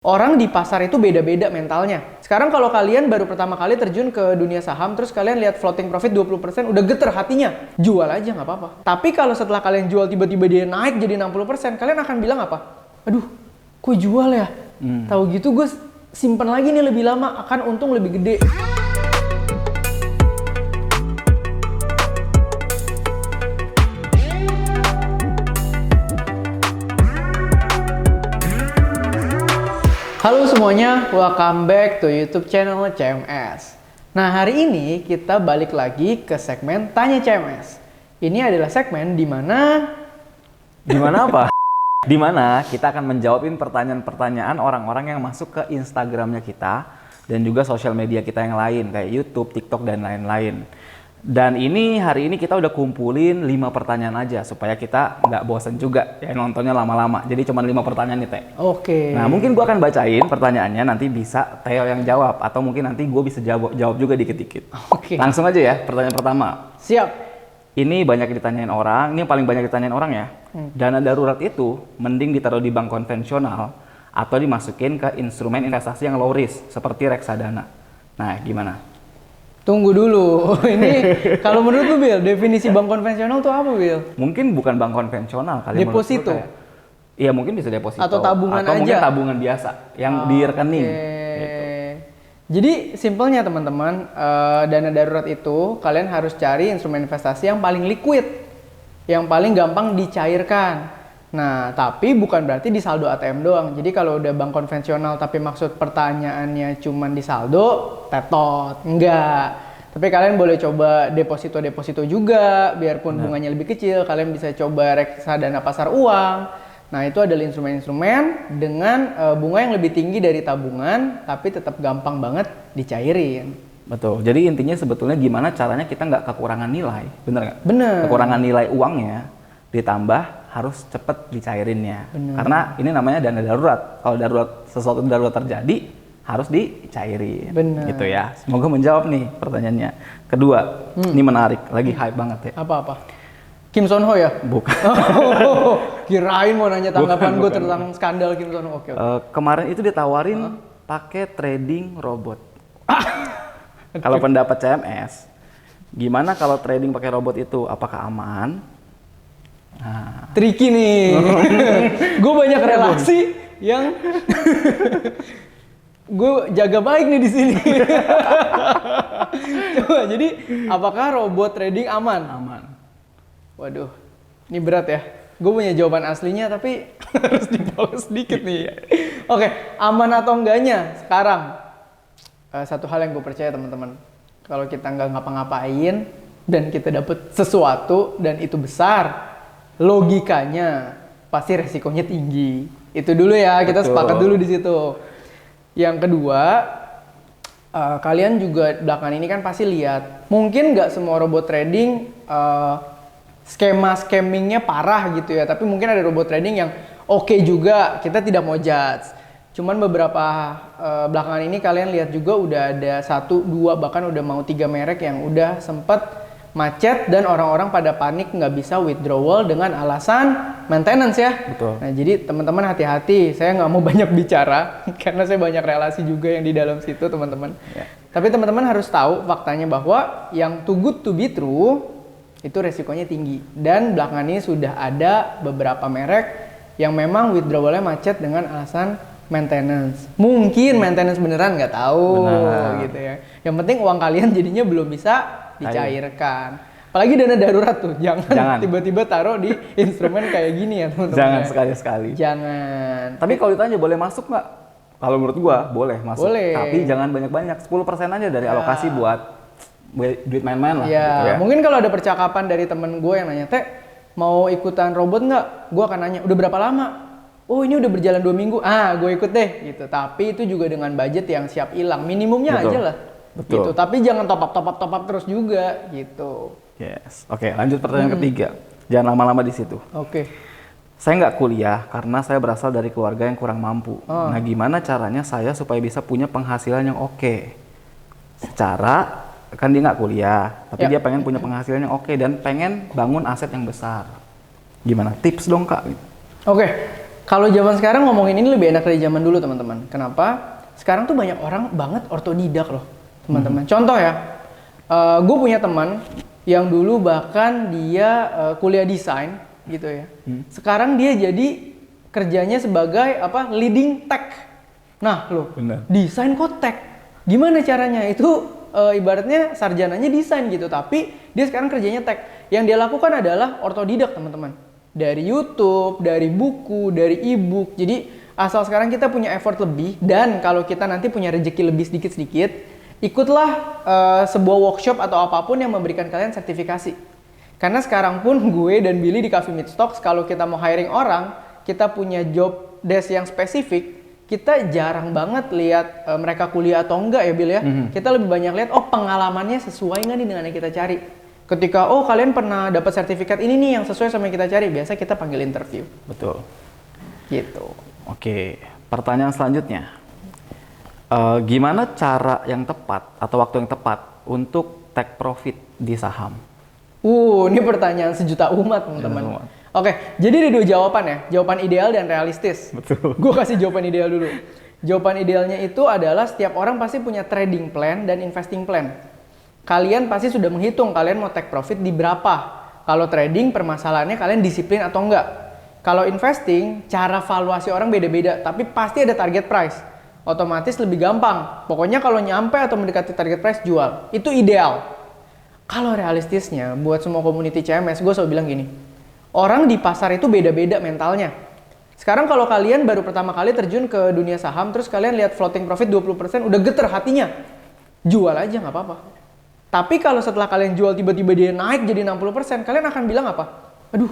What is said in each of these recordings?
Orang di pasar itu beda-beda mentalnya. Sekarang kalau kalian baru pertama kali terjun ke dunia saham, terus kalian lihat floating profit 20%, udah geter hatinya. Jual aja nggak apa-apa. Tapi kalau setelah kalian jual tiba-tiba dia naik jadi 60%, kalian akan bilang apa? Aduh, kok jual ya? Tahu gitu gue simpen lagi nih lebih lama, akan untung lebih gede. Halo semuanya, welcome back to YouTube channel CMS. Nah, hari ini kita balik lagi ke segmen Tanya CMS. Ini adalah segmen di mana apa? Di mana kita akan menjawabin pertanyaan-pertanyaan orang-orang yang masuk ke Instagramnya kita dan juga sosial media kita yang lain kayak YouTube, TikTok dan lain-lain. Dan hari ini kita udah kumpulin 5 pertanyaan aja supaya kita nggak bosen juga ya nontonnya lama-lama. Jadi cuma 5 pertanyaan nih, Teh. Oke. Nah, mungkin gua akan bacain pertanyaannya, nanti bisa Theo yang jawab atau mungkin nanti gue bisa jawab juga dikit-dikit. Oke. Langsung aja ya, pertanyaan pertama. Siap. Ini banyak ditanyain orang, ini yang paling banyak ditanyain orang ya. Dana darurat itu mending ditaruh di bank konvensional atau dimasukin ke instrumen investasi yang low risk seperti reksadana. Nah, gimana? Tunggu dulu. Ini kalau menurut lu, Bill, definisi bank konvensional tuh apa, Bill? Mungkin bukan bank konvensional kali. Deposito? Iya, mungkin bisa deposito. Atau tabungan atau aja? mungkin tabungan biasa yang di rekening. Gitu. Jadi simpelnya teman-teman, dana darurat itu kalian harus cari instrumen investasi yang paling liquid, yang paling gampang dicairkan. Nah, tapi bukan berarti di saldo ATM doang. Jadi kalau udah bank konvensional tapi maksud pertanyaannya cuma di saldo, tetot. Enggak. Tapi kalian boleh coba deposito juga, biarpun bunganya lebih kecil. Kalian bisa coba reksadana pasar uang. Nah, itu adalah instrumen-instrumen dengan bunga yang lebih tinggi dari tabungan, tapi tetap gampang banget dicairin. Betul. Jadi intinya sebetulnya gimana caranya kita nggak kekurangan nilai, bener nggak? Bener. Kekurangan nilai uangnya ditambah harus cepet dicairinnya. Bener. Karena ini namanya dana darurat. Kalau sesuatu darurat terjadi harus dicairin. Bener. Gitu ya. Semoga menjawab nih pertanyaannya. Kedua, ini menarik, lagi hype banget ya. Apa-apa? Kim Son Ho ya? Bukan. Kirain mau nanya tanggapan gue Bukan. tentang skandal Kim Son Ho. Oke. Kemarin itu ditawarin pakai trading robot. Kalau pendapat CMS, gimana kalau trading pakai robot itu? Apakah aman? Nah, Tricky nih. Gue banyak relasi yang gue jaga baik nih di sini. Coba, jadi apakah robot trading aman? aman. Waduh, ini berat ya. Gue punya jawaban aslinya tapi harus dipoles sedikit nih. Oke, aman atau enggaknya sekarang? Satu hal yang gue percaya teman-teman. Kalau kita nggak ngapa-ngapain dan kita dapet sesuatu dan itu besar, logikanya pasti resikonya tinggi. Itu dulu ya, kita Betul. sepakat dulu di situ. Yang kedua, kalian juga belakangan ini kan pasti lihat, mungkin nggak semua robot trading skema scammingnya parah gitu ya, tapi mungkin ada robot trading yang oke juga, kita tidak mau judge. Cuman beberapa belakangan ini kalian lihat juga udah ada 1, 2, bahkan udah mau 3 merek yang udah sempet macet dan orang-orang pada panik nggak bisa withdrawal dengan alasan maintenance ya. Betul. Nah, jadi teman-teman hati-hati, saya nggak mau banyak bicara karena saya banyak relasi juga yang di dalam situ teman-teman. Ya. Tapi teman-teman harus tahu faktanya bahwa yang too good to be true itu resikonya tinggi. Dan belakangan ini sudah ada beberapa merek yang memang withdrawalnya macet dengan alasan maintenance. Mungkin maintenance beneran nggak tahu. Benar. Gitu ya. Yang penting uang kalian jadinya belum bisa dicairkan. Apalagi dana darurat tuh, jangan tiba-tiba taruh di instrumen kayak gini ya teman-teman. Jangan sekali-sekali. Jangan. Tapi kalau ditanya boleh masuk nggak? Kalau menurut gua boleh masuk. Boleh. Tapi jangan banyak-banyak. 10% aja dari alokasi buat duit main-main lah. Ya, Gitu ya. mungkin kalau ada percakapan dari temen gue yang nanya, Teh, mau ikutan robot nggak? Gue akan nanya, udah berapa lama? Oh, ini udah berjalan 2 minggu. Gue ikut deh. Gitu. Tapi itu juga dengan budget yang siap hilang. Minimumnya Betul. aja lah. Betul. Gitu. Tapi jangan top up terus juga. Gitu. Yes. Oke, lanjut pertanyaan ketiga. Jangan lama-lama di situ. Oke. Saya nggak kuliah karena saya berasal dari keluarga yang kurang mampu. Nah, gimana caranya saya supaya bisa punya penghasilan yang oke? Secara kan dia nggak kuliah, tapi Ya. dia pengen punya penghasilan yang oke dan pengen bangun aset yang besar. Gimana? Tips dong, Kak. Oke. Kalau zaman sekarang ngomongin ini lebih enak dari zaman dulu teman-teman. Kenapa? Sekarang tuh banyak orang banget ortodidak loh teman-teman. Contoh ya, gue punya teman yang dulu bahkan dia kuliah desain gitu ya. Sekarang dia jadi kerjanya sebagai leading tech. Nah loh, desain kok tech? Gimana caranya? Itu ibaratnya sarjananya desain gitu, tapi dia sekarang kerjanya tech. Yang dia lakukan adalah ortodidak teman-teman. Dari YouTube, dari buku, dari e-book. Jadi asal sekarang kita punya effort lebih, dan kalau kita nanti punya rezeki lebih sedikit-sedikit, ikutlah sebuah workshop atau apapun yang memberikan kalian sertifikasi. Karena sekarang pun gue dan Billy di Coffee Meets Talks, kalau kita mau hiring orang, kita punya job desk yang spesifik, kita jarang banget lihat mereka kuliah atau enggak ya Bill ya. Kita lebih banyak lihat, oh pengalamannya sesuai nggak nih dengan yang kita cari. Ketika, oh kalian pernah dapat sertifikat ini nih yang sesuai sama yang kita cari, biasa kita panggil interview. Betul. Gitu. Oke, pertanyaan selanjutnya. Gimana cara yang tepat atau waktu yang tepat untuk take profit di saham? Ini pertanyaan sejuta umat teman-teman. Oke, jadi ada dua jawaban ya. Jawaban ideal dan realistis. Betul. Gue kasih jawaban ideal dulu. Jawaban idealnya itu adalah setiap orang pasti punya trading plan dan investing plan. Kalian pasti sudah menghitung kalian mau take profit di berapa. Kalau trading permasalahannya kalian disiplin atau enggak. Kalau investing, cara valuasi orang beda-beda, tapi pasti ada target price. Otomatis lebih gampang. Pokoknya kalau nyampe atau mendekati target price, jual. Itu ideal. Kalau realistisnya, buat semua community CMS, gue selalu bilang gini. Orang di pasar itu beda-beda mentalnya. Sekarang kalau kalian baru pertama kali terjun ke dunia saham, terus kalian lihat floating profit 20%, udah geter hatinya. Jual aja, nggak apa-apa. Tapi kalau setelah kalian jual tiba-tiba dia naik jadi 60%, kalian akan bilang apa? Aduh,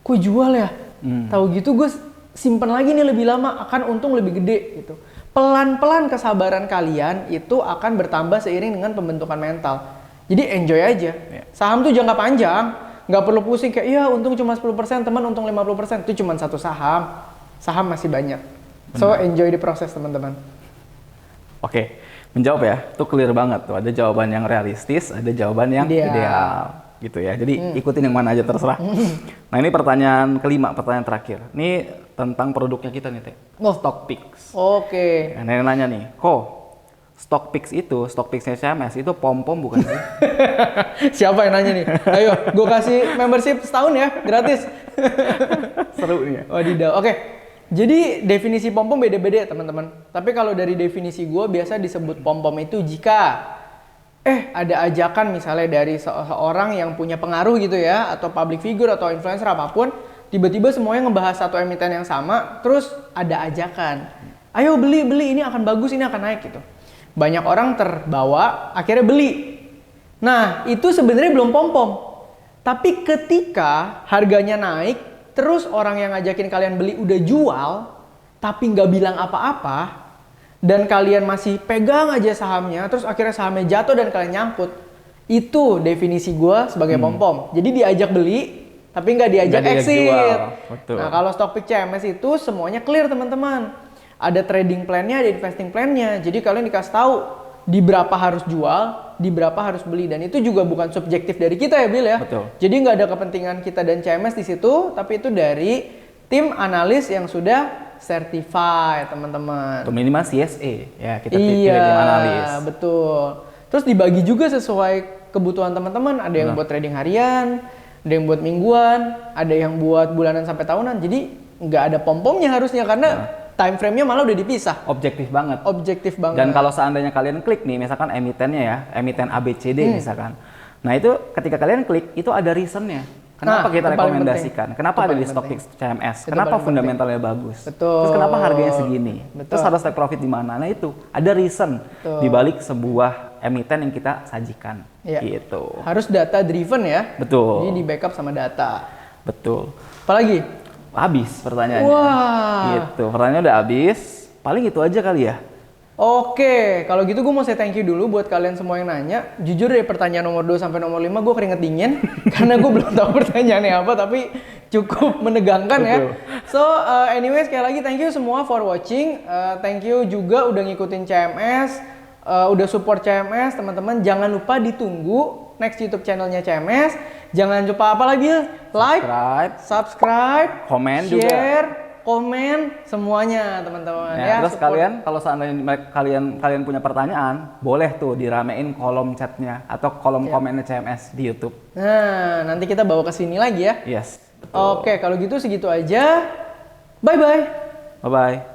kok jual ya? Tahu gitu gue simpen lagi nih lebih lama, akan untung lebih gede gitu. Pelan-pelan kesabaran kalian itu akan bertambah seiring dengan pembentukan mental. Jadi enjoy aja. Saham tuh jangka panjang, nggak perlu pusing kayak iya untung cuma 10%, teman untung 50%, itu cuma satu saham. Saham masih banyak. So enjoy the process teman-teman. Oke. Menjawab ya, itu clear banget tuh. Ada jawaban yang realistis, ada jawaban yang ideal gitu ya. Jadi ikutin yang mana aja terserah. Nah ini pertanyaan kelima, pertanyaan terakhir. Ini tentang produknya kita nih Teh. StockPix. Oke. Nah, ini nanya nih, StockPix-nya CMS itu pom-pom bukan sih? Siapa yang nanya nih? Ayo, gue kasih membership setahun ya, gratis. Seru nih ya. Wadidaw, oke. Jadi definisi pom-pom beda-beda ya teman-teman. Tapi kalau dari definisi gue biasa disebut pom-pom itu jika ada ajakan misalnya dari seorang yang punya pengaruh gitu ya, atau public figure atau influencer apapun, tiba-tiba semuanya ngebahas satu emiten yang sama, terus ada ajakan. Ayo beli, ini akan bagus, ini akan naik gitu. Banyak orang terbawa, akhirnya beli. Nah, itu sebenarnya belum pom-pom. Tapi ketika harganya naik, terus orang yang ngajakin kalian beli udah jual, tapi nggak bilang apa-apa, dan kalian masih pegang aja sahamnya, terus akhirnya sahamnya jatuh dan kalian nyangkut, itu definisi gue sebagai pom-pom. Jadi diajak beli, tapi nggak diajak exit. Nah kalau StockPix CMS itu semuanya clear teman-teman. Ada trading plan-nya, ada investing plan-nya. Jadi kalian dikasih tahu di berapa harus jual, di berapa harus beli, dan itu juga bukan subjektif dari kita ya Bill ya. Betul. Jadi nggak ada kepentingan kita dan CMS di situ, tapi itu dari tim analis yang sudah certified teman-teman. Atau minimal CSA ya, kita pilih tim analis. Iya betul. Terus dibagi juga sesuai kebutuhan teman-teman. Ada yang buat trading harian, ada yang buat mingguan, ada yang buat bulanan sampai tahunan. Jadi nggak ada pom-pomnya harusnya karena time frame-nya malah udah dipisah. Objektif banget. Dan kalau seandainya kalian klik nih, misalkan emitennya ya, emiten ABCD misalkan. Nah itu ketika kalian klik, itu ada reason-nya. Kenapa kita rekomendasikan? Kenapa ada di StockPix CMS? Kenapa fundamentalnya bagus? Betul. Terus kenapa harganya segini? Betul. Terus harus take profit di mana? Nah itu, ada reason di balik sebuah emiten yang kita sajikan. Gitu. Harus data driven ya. Betul. Jadi di backup sama data. Betul. Apalagi? Habis pertanyaannya. Wah. Gitu, pertanyaannya udah habis. Paling itu aja kali ya. Oke, kalau gitu gue mau say thank you dulu buat kalian semua yang nanya. Jujur dari pertanyaan nomor 2 sampai nomor 5 gue keringet dingin karena gue belum tahu pertanyaannya apa, tapi cukup menegangkan ya. So anyway, sekali lagi thank you semua for watching. Thank you juga udah ngikutin CMS, udah support CMS teman-teman. Jangan lupa ditunggu next YouTube channelnya CMS. Jangan lupa apa lagi? Like, subscribe, komen share, komen semuanya teman-teman Ya, terus support. kalian kalau seandainya kalian punya pertanyaan, boleh tuh diramein kolom chatnya atau kolom komennya CMS di YouTube. Nah, nanti kita bawa ke sini lagi ya. Yes. Oke, kalau gitu segitu aja. Bye bye. Bye bye.